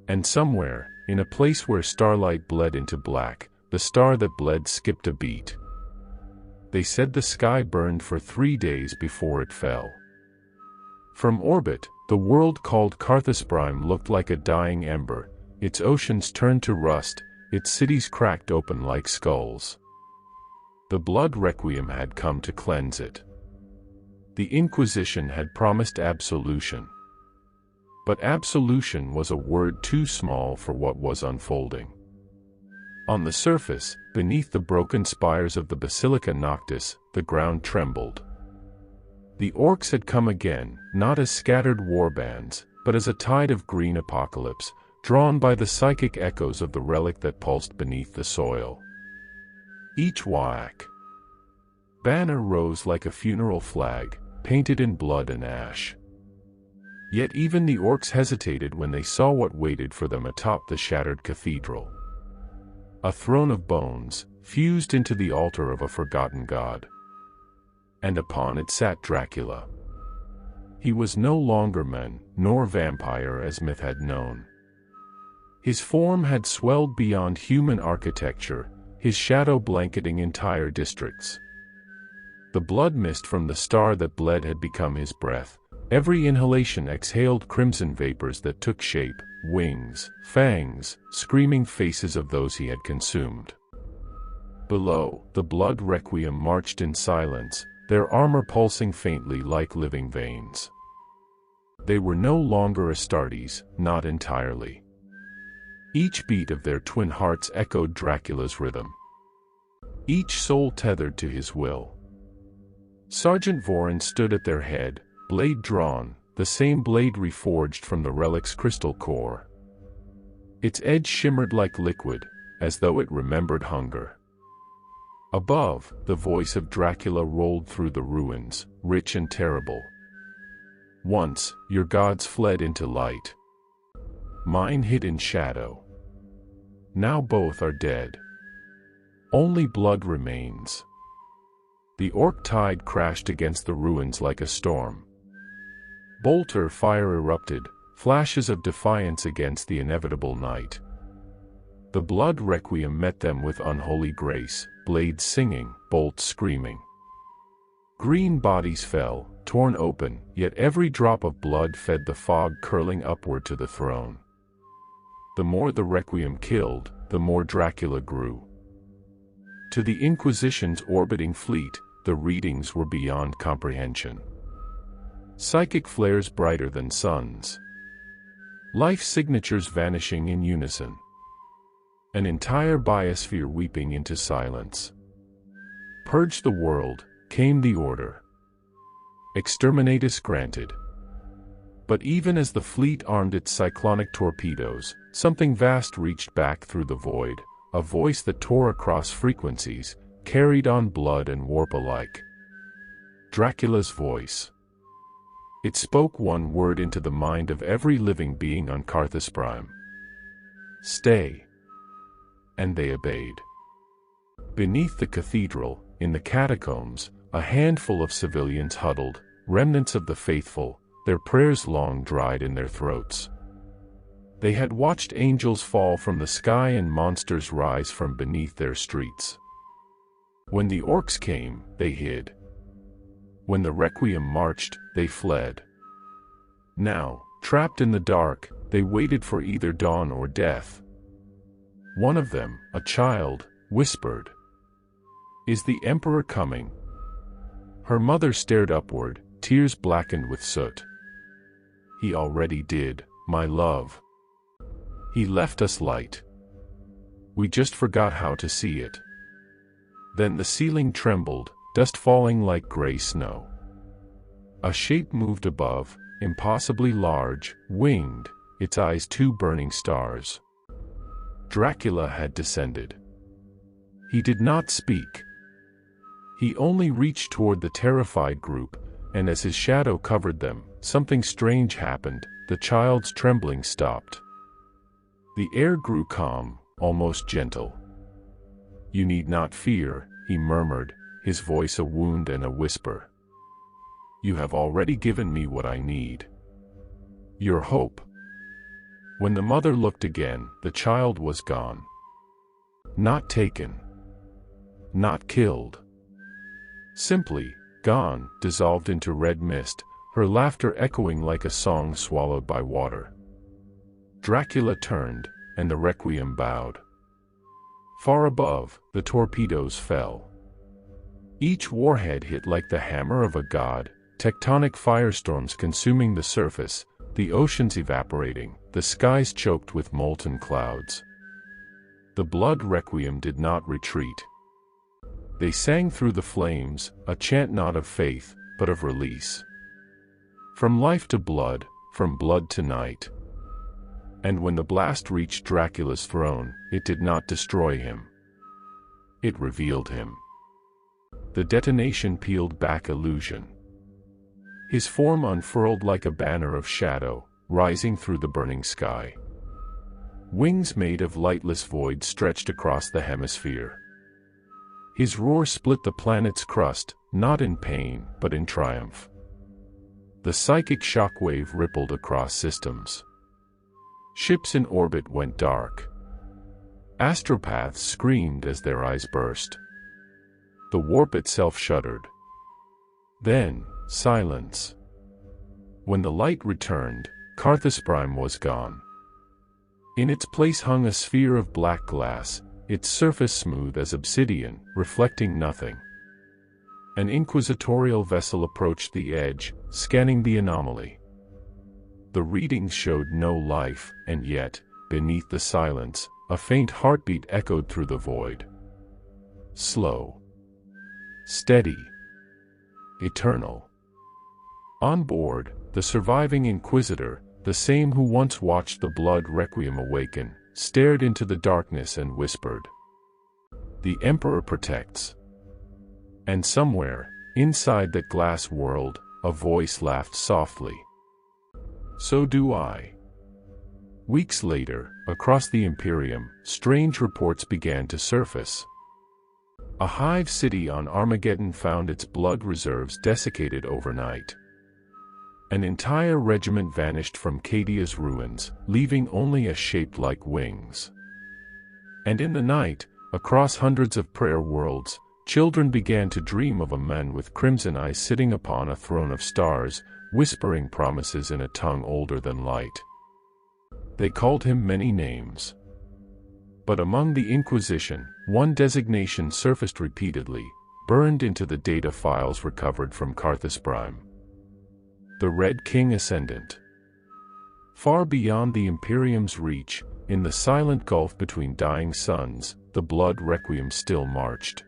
And somewhere, in a place where starlight bled into black, the star that bled skipped a beat. They said the sky burned for 3 days before it fell. From orbit, the world called Carthusprime looked like a dying ember, its oceans turned to rust, its cities cracked open like skulls. The blood requiem had come to cleanse it. The Inquisition had promised absolution. But absolution was a word too small for what was unfolding. On the surface, beneath the broken spires of the Basilica Noctis, the ground trembled. The orcs had come again, not as scattered warbands, but as a tide of green apocalypse, drawn by the psychic echoes of the relic that pulsed beneath the soil. Each whack banner rose like a funeral flag, painted in blood and ash. Yet even the orcs hesitated when they saw what waited for them atop the shattered cathedral. A throne of bones, fused into the altar of a forgotten god. And upon it sat Dracula. He was no longer man, nor vampire as myth had known. His form had swelled beyond human architecture, his shadow blanketing entire districts. The blood mist from the star that bled had become his breath. Every inhalation exhaled crimson vapors that took shape, wings, fangs, screaming faces of those he had consumed. Below, the blood requiem marched in silence, their armor pulsing faintly like living veins. They were no longer Astartes, not entirely. Each beat of their twin hearts echoed Dracula's rhythm. Each soul tethered to his will. Sergeant Vorin stood at their head, blade drawn, the same blade reforged from the relic's crystal core. Its edge shimmered like liquid, as though it remembered hunger. Above, the voice of Dracula rolled through the ruins, rich and terrible. Once, your gods fled into light. Mine hid in shadow. Now both are dead. Only blood remains. The orc tide crashed against the ruins like a storm. Bolter fire erupted, flashes of defiance against the inevitable night. The blood requiem met them with unholy grace, blades singing, bolts screaming. Green bodies fell, torn open, yet every drop of blood fed the fog curling upward to the throne. The more the requiem killed, the more Dracula grew. To the Inquisition's orbiting fleet, the readings were beyond comprehension. Psychic flares brighter than suns. Life signatures vanishing in unison. An entire biosphere weeping into silence. Purge the world, came the order. Exterminatus granted. But even as the fleet armed its cyclonic torpedoes, something vast reached back through the void, a voice that tore across frequencies, carried on blood and warp alike. Dracula's voice. It spoke one word into the mind of every living being on Carthusprime. Stay. And they obeyed. Beneath the cathedral, in the catacombs, a handful of civilians huddled, remnants of the faithful, their prayers long dried in their throats. They had watched angels fall from the sky and monsters rise from beneath their streets. When the orcs came, they hid. When the requiem marched, they fled. Now, trapped in the dark, they waited for either dawn or death. One of them, a child, whispered, "Is the Emperor coming?" Her mother stared upward, tears blackened with soot. "He already did, my love. He left us light. We just forgot how to see it." Then the ceiling trembled, dust falling like gray snow. A shape moved above, impossibly large, winged, its eyes two burning stars. Dracula had descended. He did not speak. He only reached toward the terrified group, and as his shadow covered them, something strange happened. The child's trembling stopped. The air grew calm, almost gentle. "You need not fear," he murmured, his voice a wound and a whisper. "You have already given me what I need. Your hope." When the mother looked again, the child was gone. Not taken. Not killed. Simply, gone, dissolved into red mist, her laughter echoing like a song swallowed by water. Dracula turned, and the requiem bowed. Far above, the torpedoes fell. Each warhead hit like the hammer of a god, tectonic firestorms consuming the surface, the oceans evaporating, the skies choked with molten clouds. The blood requiem did not retreat. They sang through the flames, a chant not of faith, but of release. From life to blood, from blood to night. And when the blast reached Dracula's throne, it did not destroy him. It revealed him. The detonation peeled back illusion. His form unfurled like a banner of shadow, rising through the burning sky. Wings made of lightless void stretched across the hemisphere. His roar split the planet's crust, not in pain, but in triumph. The psychic shockwave rippled across systems. Ships in orbit went dark. Astropaths screamed as their eyes burst. The warp itself shuddered. Then, silence. When the light returned, Carthus Prime was gone. In its place hung a sphere of black glass, its surface smooth as obsidian, reflecting nothing. An inquisitorial vessel approached the edge, scanning the anomaly. The readings showed no life, and yet, beneath the silence, a faint heartbeat echoed through the void. Slow. Steady. Eternal. On board, the surviving Inquisitor, the same who once watched the blood requiem awaken, stared into the darkness and whispered, "The Emperor protects." And somewhere, inside that glass world, a voice laughed softly. "So do I." Weeks later, across the Imperium, strange reports began to surface. A hive city on Armageddon found its blood reserves desiccated overnight. An entire regiment vanished from Cadia's ruins, leaving only a shape like wings. And in the night, across hundreds of prayer worlds, children began to dream of a man with crimson eyes sitting upon a throne of stars, whispering promises in a tongue older than light. They called him many names. But among the Inquisition, one designation surfaced repeatedly, burned into the data files recovered from Carthus Prime. The Red King Ascendant. Far beyond the Imperium's reach, in the silent gulf between dying suns, the blood requiem still marched.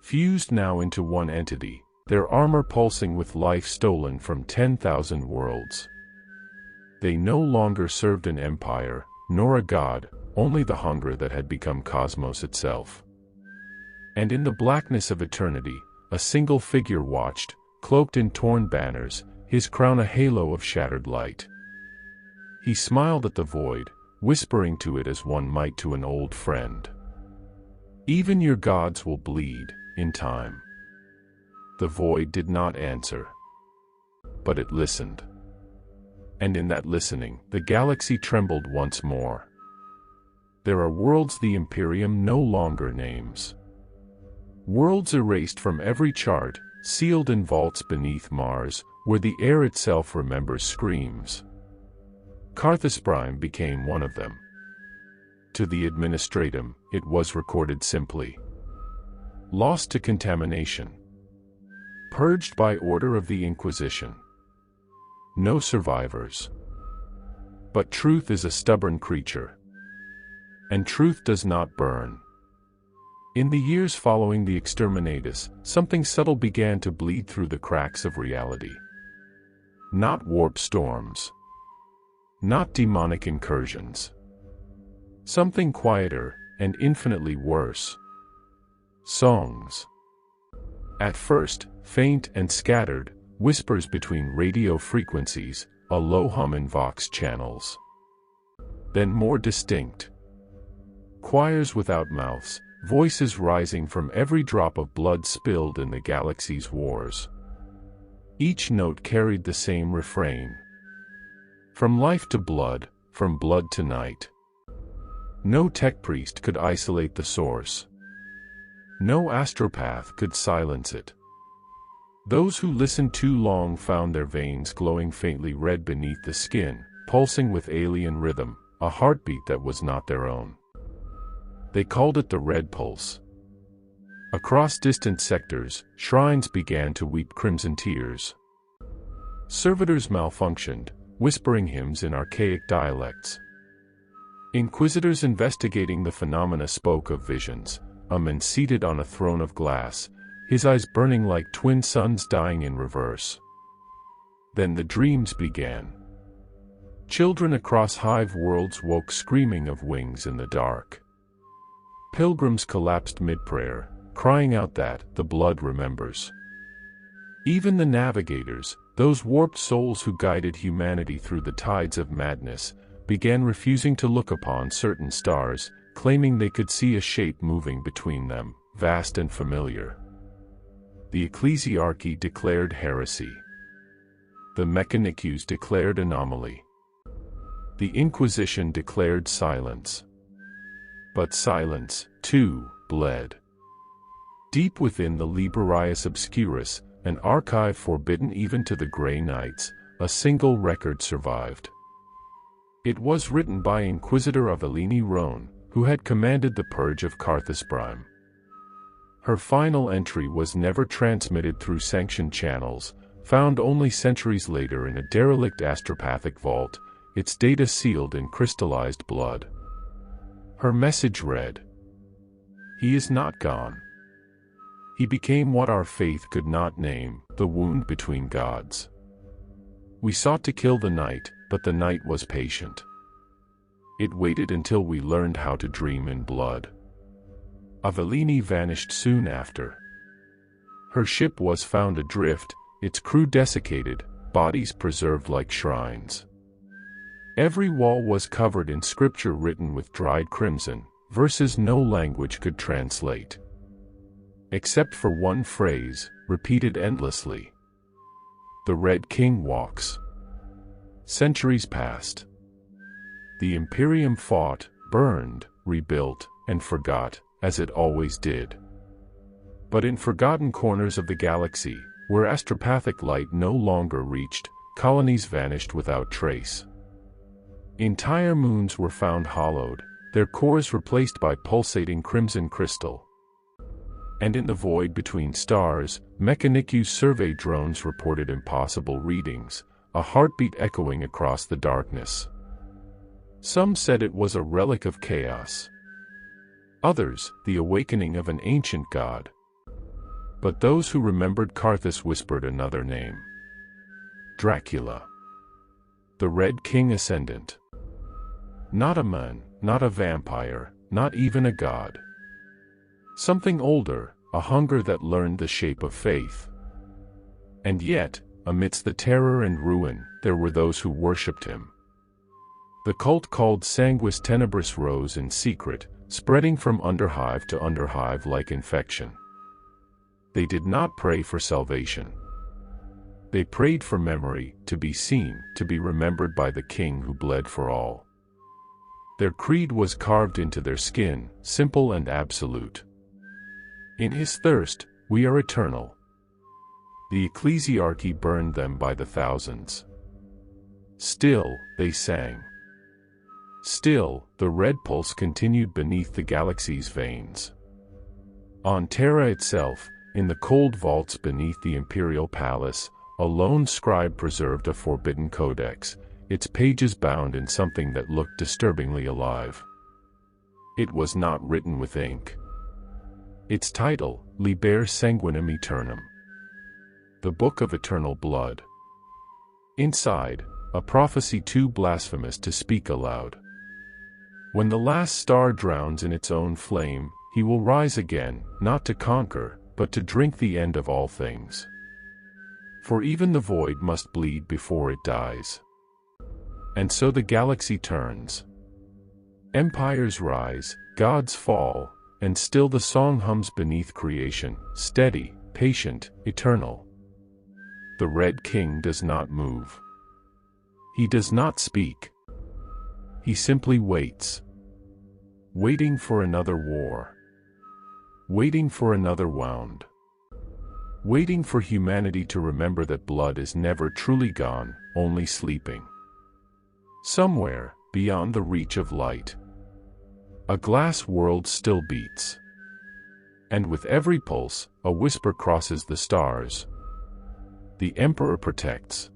Fused now into one entity, their armor pulsing with life stolen from 10,000 worlds. They no longer served an empire, nor a god, only the hunger that had become cosmos itself. And in the blackness of eternity, a single figure watched, cloaked in torn banners, his crown a halo of shattered light. He smiled at the void, whispering to it as one might to an old friend. "Even your gods will bleed, in time." The void did not answer. But it listened. And in that listening, the galaxy trembled once more. There are worlds the Imperium no longer names. Worlds erased from every chart, sealed in vaults beneath Mars, where the air itself remembers screams. Carthus Prime became one of them. To the administratum, it was recorded simply. Lost to contamination. Purged by order of the Inquisition. No survivors. But truth is a stubborn creature. And truth does not burn. In the years following the exterminatus, something subtle began to bleed through the cracks of reality. Not warp storms. Not demonic incursions. Something quieter, and infinitely worse. Songs. At first, faint and scattered, whispers between radio frequencies, a low hum in vox channels. Then more distinct. Choirs without mouths, voices rising from every drop of blood spilled in the galaxy's wars. Each note carried the same refrain. From life to blood, from blood to night. No tech priest could isolate the source. No astropath could silence it. Those who listened too long found their veins glowing faintly red beneath the skin, pulsing with alien rhythm, a heartbeat that was not their own. They called it the Red Pulse. Across distant sectors, shrines began to weep crimson tears. Servitors malfunctioned, whispering hymns in archaic dialects. Inquisitors investigating the phenomena spoke of visions, a man seated on a throne of glass, his eyes burning like twin suns dying in reverse. Then the dreams began. Children across hive worlds woke screaming of wings in the dark. Pilgrims collapsed mid-prayer, crying out that the blood remembers. Even the navigators, those warped souls who guided humanity through the tides of madness, began refusing to look upon certain stars, claiming they could see a shape moving between them, vast and familiar. The ecclesiarchy declared heresy. The mechanics declared anomaly. The Inquisition declared silence. But silence, too, bled. Deep within the Librarius Obscurus, an archive forbidden even to the Grey Knights, a single record survived. It was written by Inquisitor Evelini Roan, who had commanded the Purge of Carthus Prime. Her final entry was never transmitted through sanctioned channels, found only centuries later in a derelict astropathic vault, its data sealed in crystallized blood. Her message read, "He is not gone. He became what our faith could not name, the wound between gods. We sought to kill the night, but the night was patient. It waited until we learned how to dream in blood." Avellini vanished soon after. Her ship was found adrift, its crew desiccated, bodies preserved like shrines. Every wall was covered in scripture written with dried crimson, verses no language could translate. Except for one phrase, repeated endlessly. "The Red King walks." Centuries passed. The Imperium fought, burned, rebuilt, and forgot, as it always did. But in forgotten corners of the galaxy, where astropathic light no longer reached, colonies vanished without trace. Entire moons were found hollowed, their cores replaced by pulsating crimson crystal. And in the void between stars, Mechanicu's survey drones reported impossible readings, a heartbeat echoing across the darkness. Some said it was a relic of chaos. Others, the awakening of an ancient god. But those who remembered Carthus whispered another name. Dracula. The Red King Ascendant. Not a man, not a vampire, not even a god. Something older, a hunger that learned the shape of faith. And yet, amidst the terror and ruin, there were those who worshipped him. The cult called Sanguis Tenebris rose in secret, spreading from underhive to underhive like infection. They did not pray for salvation. They prayed for memory, to be seen, to be remembered by the King who bled for all. Their creed was carved into their skin, simple and absolute. In his thirst, we are eternal. The ecclesiarchy burned them by the thousands. Still, they sang. Still, the red pulse continued beneath the galaxy's veins. On Terra itself, in the cold vaults beneath the imperial palace, a lone scribe preserved a forbidden codex, its pages bound in something that looked disturbingly alive. It was not written with ink. Its title, Liber Sanguinem Eternum. The Book of Eternal Blood. Inside, a prophecy too blasphemous to speak aloud. When the last star drowns in its own flame, he will rise again, not to conquer, but to drink the end of all things. For even the void must bleed before it dies. And so the galaxy turns. Empires rise, gods fall, and still the song hums beneath creation, steady, patient, eternal. The Red King does not move. He does not speak. He simply waits. Waiting for another war. Waiting for another wound. waiting for humanity to remember that blood is never truly gone, only sleeping. Somewhere, beyond the reach of light, a glass world still beats. And with every pulse, a whisper crosses the stars. The Emperor protects,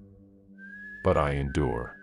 but I endure.